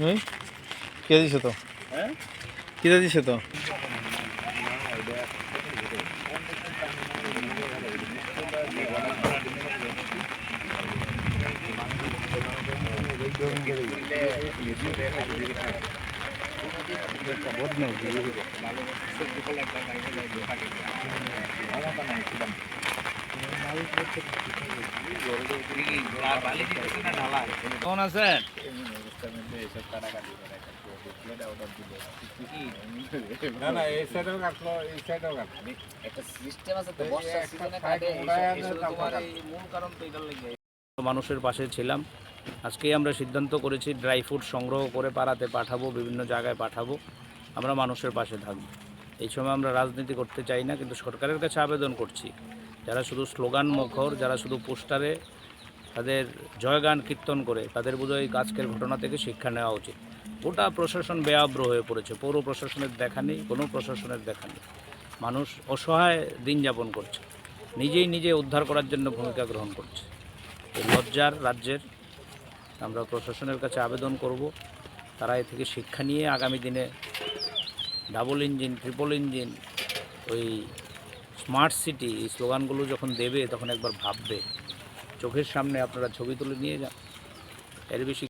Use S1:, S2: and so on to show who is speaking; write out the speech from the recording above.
S1: ওই কে দিছে তো?
S2: হ্যাঁ
S1: কে দিছে তো?
S2: কেমন আছেন? মানুষের পাশে ছিলাম। আজকেই আমরা সিদ্ধান্ত করেছি ড্রাই ফ্রুট সংগ্রহ করে পাড়াতে পাঠাবো, বিভিন্ন জায়গায় পাঠাবো। আমরা মানুষের পাশে থাকবো। এই সময় আমরা রাজনীতি করতে চাই না, কিন্তু সরকারের কাছে আবেদন করছি, যারা শুধু স্লোগান মুখর, যারা শুধু পোস্টারে তাদের জয়গান কীর্তন করে, তাদের বোধহয় আজকের ঘটনা থেকে শিক্ষা নেওয়া উচিত। গোটা প্রশাসন বেয়াব্র হয়ে পড়েছে, পৌর প্রশাসনের দেখা নেই, কোনো প্রশাসনের দেখা নেই। মানুষ অসহায় দিন যাপন করছে, নিজে উদ্ধার করার জন্য ভূমিকা গ্রহণ করছে। এই লজ্জার রাজ্যের আমরা প্রশাসনের কাছে আবেদন করব, তারা এ থেকে শিক্ষা নিয়ে আগামী দিনে ডাবল ইঞ্জিন, ট্রিপল ইঞ্জিন, ওই স্মার্ট সিটি, এই স্লোগানগুলো যখন দেবে তখন একবার ভাববে। চোখের সামনে আপনারা ছবি তুলে নিয়ে যান, এর বেশি